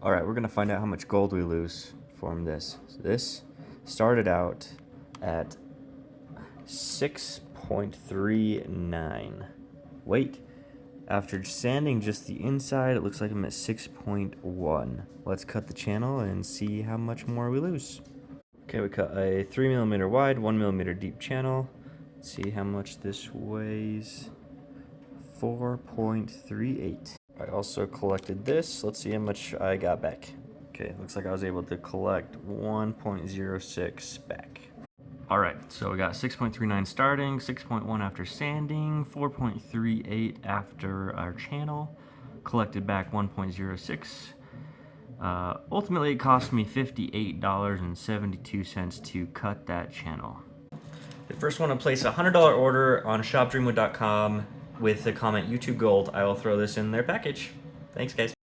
All right, we're gonna find out how much gold we lose from this. So this started out at 6.39. Wait, after sanding just the inside, it looks like I'm at 6.1. Let's cut the channel and see how much more we lose. Okay, we cut a 3mm wide, 1mm deep channel. Let's see how much this weighs. 4.38. I also collected this. Let's see how much I got back. Okay, looks like I was able to collect 1.06 back. All right, so we got 6.39 starting, 6.1 after sanding, 4.38 after our channel, collected back 1.06. Ultimately, it cost me $58.72 to cut that channel. If you first want to place a $100 order on shopdreamwood.com with the comment YouTube Gold, I will throw this in their package. Thanks, guys.